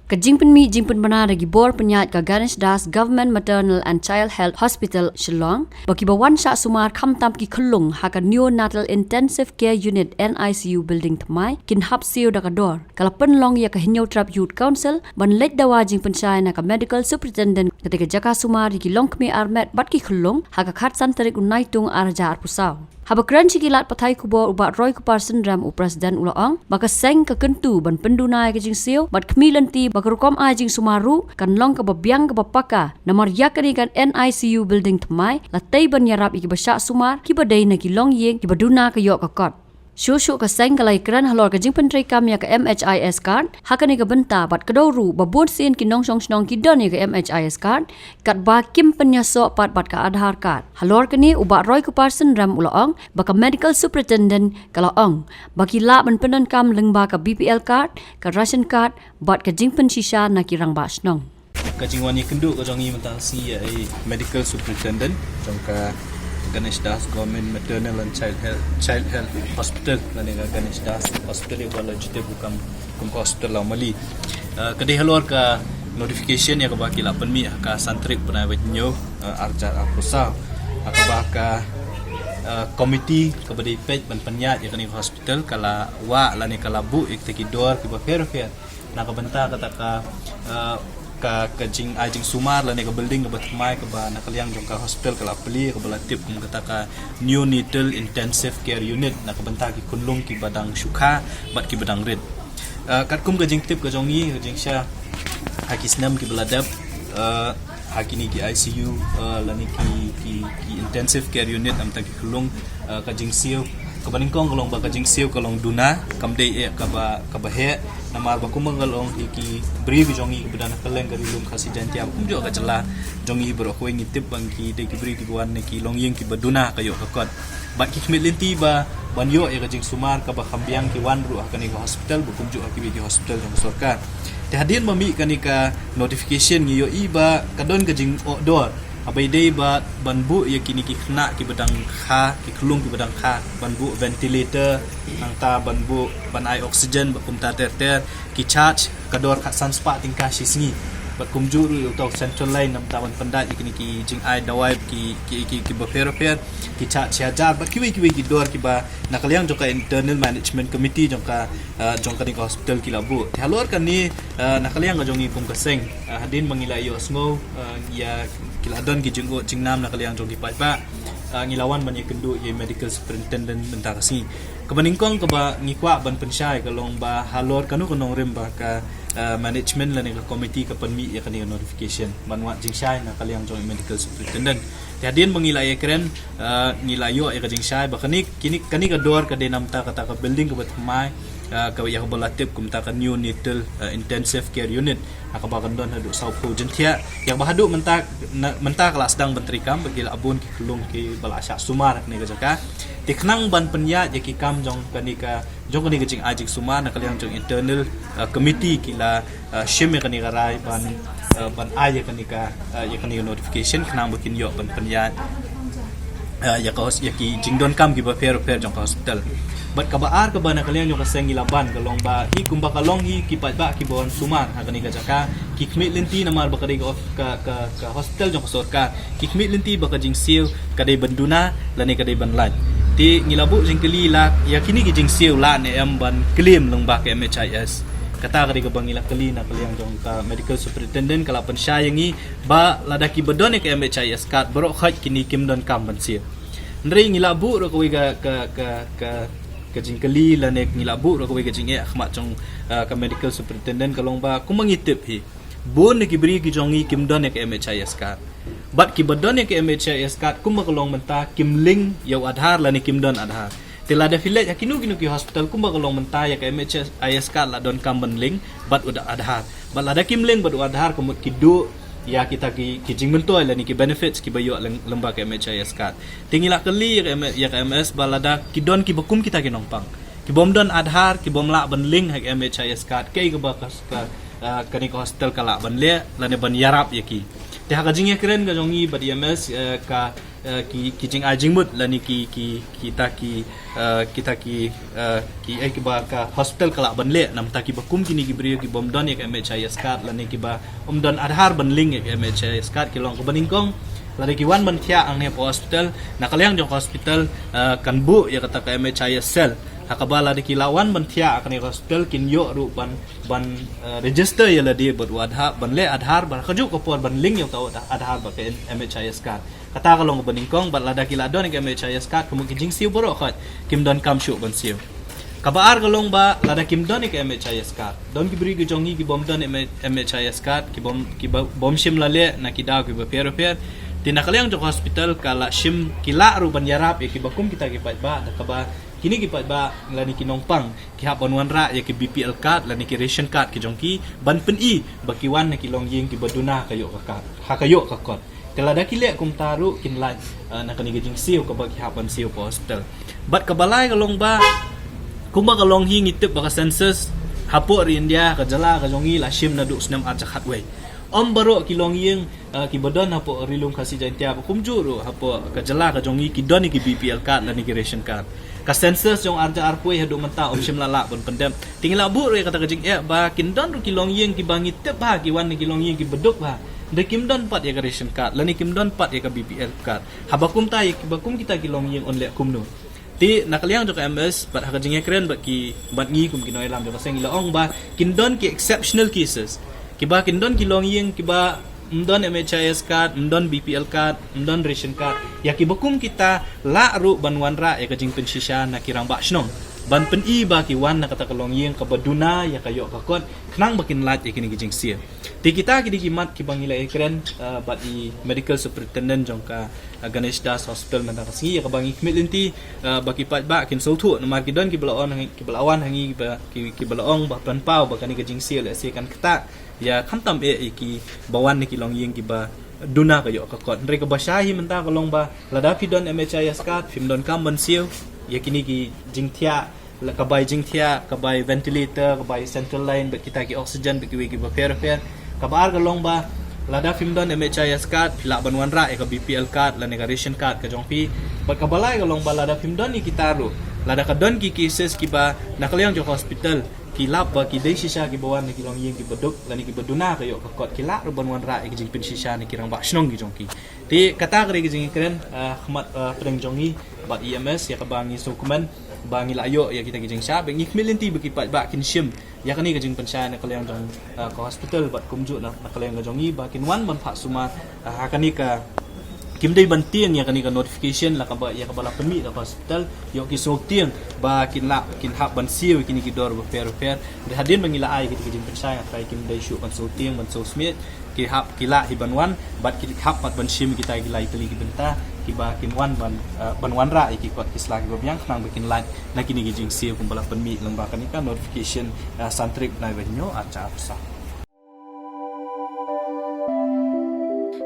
Kajing penmi jing penbana dagi bor penyat ka Ganesh Das Government Maternal and Child Health Hospital Shillong bagi bawan syak sumar kamtam ki khulung ha ka Neonatal Intensive Care Unit NICU building thamai kin hap siu dakador kala penlong ya ka Hinyau Trap Youth Council ban let dawa jing pensyai na ka Medical Superintendent ketika jaka sumar di long kmi armet bat ki khulung ha ka khat san tarik unai tung arja arpusau Habakran cikilat patai kubor ubat roy kuparsen ram upresiden ulaong baka seng ke kentu ban pendunai ke jing siu bat kemilenti baka rukom ajing sumaru kan long ke babiang ke bapaka namar yakani kan NICU building thamai latai ban yarap iki basyak sumar ki badai na ki long yeng ki baduna ke yok ke kot Shushu ka seng kalai kran halor ka jing pentri kam ya ka MHIS card hakani ka benta bat kedoru babun sin ki nong song snong ki don ya ka MHIS card kat ba kim penyaso pat ka Aadhaar card halor kani ubat roy ku parsen ram ulaong baka medical superintendent kalaong baki la ban penon kam lengba ka BPL card ka ration card bat ka jing pensisha na ki rang ba snong ka jing wani kendu ka jong i mentang si medical superintendent jong ka Ganesh Das Government Maternal and Child Health Hospital lani ka Ganesh Das Hospital wala jite bukam hospital mali kadai halor ka notification ya ka baki la penmi ka santri penai wenyo arja aprosa ka baka komiti ka badai page ban penyat ya kani hospital kala wa lani kala bu ikteki dor ki ba fair na ka benta kata ka jing ajing sumar la ne ka building ka batmai ka ba nakaliang jong ka hospital ka peli ka balatip kum kata ka Neonatal Intensive Care Unit na ka banta ki kunlung ki badang syukha bat ki badang red kat kum ka jing tip ka jong ni ka jing sha hakisnam ki baladap hakini ki ICU la ne ki Intensive Care Unit am ta ki kunlung ka jing siu kabaningkong kalong ba ka jing siu kalong duna kamdei ka ba he namar ba kumangalong iki bri bi jongi bedana kaleng kari lum khasi janti am kumjo ka jala jongi bro ko ngi tip bangki de ki bri ki wan ne ki long yeng ki baduna kayo ka kot ba ki khmilinti ba banyo e ka jing sumar ka ba khambiang ki wan ru ka ni ka hospital bu kumjo ki bi hospital jong sarkar te hadin mami ka ni ka notification ngi yo iba kadon ka jing odor abai dei ba banbu ya kini ki khna ki badang kha ki khulung ki badang kha banbu ventilator angta banbu banai oksigen ba kumta ter ki charge kador khat sanspa tingka sisni ba kumjuru utok central line nam tawan pandat ikini ki jing ai dawai ki ba fair ki charge ya ba ki ki dor ki ba nakaliang joka internal management committee joka ni hospital ki labu halor kan ni nakaliang ga jongi pum kaseng hadin mangilai yo sngo ya kiladon ki jinggo jingnam nakaliang jongi pai ba ngilawan ban kendu ye medical superintendent mentang kasi kebaningkong ke ba ngikwa ban pensyai kalong ba halor kanu konong rem ba ka management la ka committee ka panmi ya kani notification banwa jingsyai nakaliang jongi medical superintendent tiadin mengilai keren ngilayo ya ka jingsyai ba kani ka dor ka denam ta kata ka building ka batmai ka ya balatip kum ta ka Neonatal Intensive Care Unit akabakan don hadu saupo jentia yang bahadu menta kelas sedang bentrikam bagi abun ki kelung ki balasya sumar ni ka jaka tiknang ban penya jeki kam jong kani ka jing ajik sumar na kaliang jong internal committee kila shim kani ka rai ban ay kani ka ya kani notification knang bakin yo ban penya ya ki jingdon kam ki ba fair jong hospital bat kabaar ka ba na kaliang yung kaseng ilaban kalong ba hi kumba kalong hi kipat ba ki bon sumar ha kani ka jaka kikmit linti na mar ba kadai ka hospital jong sorka kikmit linti ba ka jing siu kadai banduna lani kadai banlat ti ngilabu jing keli la ya kini ki jing siu la ne am ban claim long ba ka MHIS kata kadai ka bangila keli na kaliang jong ka medical superintendent kala pensyayangi ba ladaki bedon ka MHIS kat borok khat kini kim don kam ban siu ndri ngilabu ro ka kajing kali lanek nilabu ro ko kajing khmat jong ka medical superintendent kalong ba kumangitip hi bon ki bri ki jongi kimdon ek MHIS card bat ki badon ek MHIS card kumakalong menta kimling yaw Aadhaar lani kimdon Aadhaar tilada village kinu ki hospital kumakalong menta ya ka MHIS card la don kamban link bat udah Aadhaar bat lada kimling bat Aadhaar kumut kidu ya kita ki jing mentoy lani ki benefits ki bayo lembaga MHIS card tingila kali ya ka MS balada ki don ki bakum kita ki nongpang ki bom don Aadhaar ki bom la ban link hak MHIS card ke ba kani ko hospital kala ban le lani ban yarap ya ki te ha jing ya keren ga jongi ba MS ka ki jing ajing mut la ni ki kita ki ba ka hospital kala ban le nam ta ki ba kum kini ki brio ki bom don ek MHIS card la ni ki ba don adhar ban link ek MHIS card ki long ko baning kong la ki wan ban thia ang ne po hospital nakaliang jong hospital kan bu ya kata ka MHIS cell hakabala di kilawan ban thia akani hospital kin yo ru ban register ya la di bot wadha ban le adhar ban khaju ko por ban link yo ta adhar ba ke MHIS card kata kalong baning kong bat lada kila don ke MHIS card kumu ki jing siu boro khat kim don kam shu ban siu kabar kalong ba lada kim don ke MHIS card don ki bri ki jongi ki bom don MHIS card ki bom shim la le na ki da ki ba per tinakaliang jong hospital kala shim kila ru ban yarap ki bakum kita ki ba da kaba kini ki ba lani ki nongpang ki hap banwan ra ya ki BPL card lani ki ration card ki jongki ban pen i bakiwan na ki long ying ki baduna kayo ka card ha kayo ka kot kala da ki le kum taru kin lai na kani ki jing siu ka ba ki hapan siu po hospital bat kabalai ka long ba kumba ka long hing itip ba ka census hapo ri India ka jala ka jongi la shim na du snam a jakhat we om baro ki long ying ki badon hapo rilung kasi jantia ba kumjuru hapo ka jala ka jongi ki doni ki BPL card lani ki ration card ka census jong arja arpui hadu menta om shim lala bon pendem tingla bu re kata kajing ba kin don ru ki long ying ki bangi te ba ki wan ki long ying ki beduk ba de kim don pat ya ka ration card lani kim don pat ya ka BPL card habakum ta ki bakum kita ki long ying on le kum no ti nakaliang jong ka MS pat ha kajing kren ba ki bat ngi kum ki noi lam jong seng ilaong ba kin don ki exceptional cases kiba kindon kilong ying kiba mdon MHIS card mdon BPL card mdon ration card ya kibakum kita la ru banwan ra ya kajing pensisya na kirang ba shnong ban pen i ba ki wan na kata kalong ying kabaduna ya kayo kakon knang bakin lat ya kini gijing sia ti kita kidi kimat ki bangila ekren bat i medical superintendent jong ka Ganesh Das Hospital mena kasi ya kabangi kmilinti baki pat ba kin sautu na markidon ki balawan hangi ba ki balaong ba panpau ba kani gijing sia le sia kan kata ya khantam ki bawan ni kilong ying ki ba duna kayo kakon re ka basyahi menta kalong ba lada pidon MHIS card fimdon kam ban siu ya kini ki jingthia kabay jingthia kabay ventilator kabay central line bet kita ki oxygen bet ki ba fair kabar kalong ba lada fimdon MHIS card pila banwan ra ka BPL card la ration card ka jongpi bat kabalay kalong ba lada fimdon ni kita ru lada ka don ki cases ki ba nakaliang jo hospital kilap ba ki dei sisa ki bawan ni kilong ying ki beduk lani ki beduna kayo ka kot kila ru banwan ra ki jing pin sisa ni kirang ba snong ki jongki ti kata kare ki jing kren khmat preng jongi bat EMS ya ka bangi dokumen bangi layo ya kita kijing sya beng ikmilinti beki pat ba kin shim ya kani kijing pensya na kalyang jong ko hospital bat kumju na kalyang jongi ba kin wan ban pha suma hakani ka kimdei bantiang ya kani ka notification la ka ba ya ka bala permit ka hospital yo ki soktiang ba kin hap ban siu kini ki dor ba fair de hadin mangila ai kita kijing pensya ya try kimdei shu ban soktiang ban sosmit ki hap kila hibanwan bat ki hap pat ban shim kita gilai teli ki benta kiba kin wan ban wan ra iki kot kisla ki bobyang nang bikin light na kini gijing siu kumbala penmi lembah kan ka notification santrip na benyo acha sa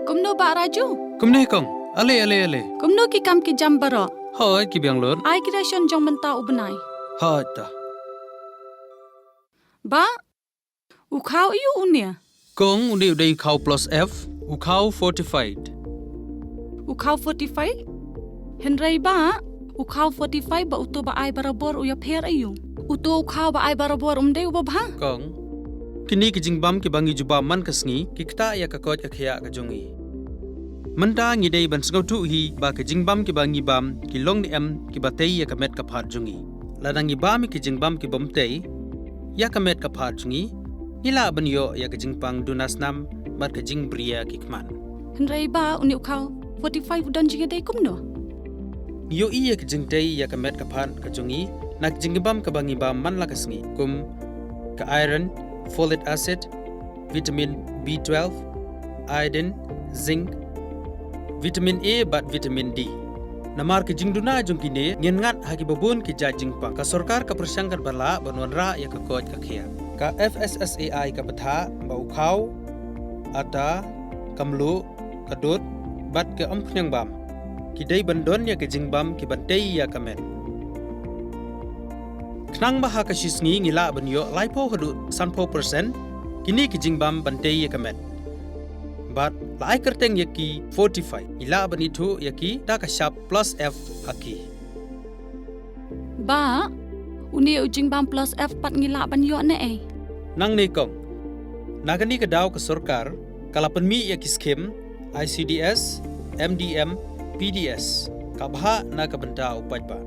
kumno ba raju kumne kong ale kumno ki kam ki jam baro hoi ki bangalore ai ki ration jong menta ubnai ha ta ba u khau yu unia kong uni udai khau plus f u khau fortified Ukau 45? Henry ba? Ukau 45 ba uto ba ay barabor uya per ayu? Uto ukau ba ay barabor umde uba ba? Kong kini ki jingbam ki bangi juba man kasngi ki kta ya ka kot ka khya ka jongi manta ngi dei ban sngau tu hi ba ki jingbam ki bangi bam ki long ni em ki batei ya ka met ka phat jongi ladangi bam ki jingbam ki bom tei ya ka met ka phat jongi ila ban yo ya ka jingpang dunasnam bar ka jing bria ki kman Henry ba uni ukau 45 dan jiga dei kumno yo iya ka jingtei ya ka met ka phat ka jongi nak jingbam ka bangi bam man la kasngi kum ka iron folic acid vitamin B12 iodine zinc vitamin A bat vitamin D namar ke jingduna jongkine ngengat haki babun ki jajingpa ka sarkar ka persangkar bala banwanra ya ka koj ka khia ka FSSAI ka batha ba ukhau ata kamlu kadut bat ke amkhnyang bam ki dei bandon ya ke jingbam ki batei ya kamet knang ba ha ka shisngi ngila banyo laipo hadu sanpo percent kini ki jingbam bantei ya kamet but lai kerteng yaki 45 ila banitu yaki da ka sharp plus F haki. Ba, uni ujing bam plus F pat ngila ban yo ne eh. Nang ni kong. Nagani ka daw ka sarkar kalapan mi yaki skim ICDS, MDM, PDS. Kabha na ka benda upaj ba.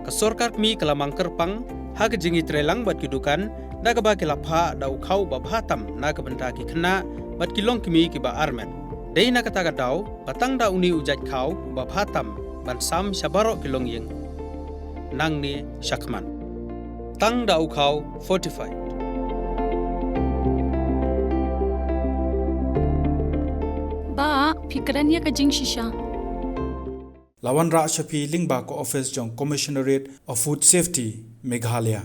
Ka sarkar mi kalamang kerpang ha ka jingi trelang bat kidukan da ka ba kilapha da ukhau ba bhatam na ka benda ki khna bat kilong kimi ki ba armen. Dei na ka ta ka daw batang da uni ujat khau ba bhatam ban sam shabaro kilong yeng. Nang ni Shakman. Tang da ukhau 45. Ba, pikiran ya ka jing shisha. Lawan Ra Shafi Lingba ko office jong Commissionerate of Food Safety Meghalaya.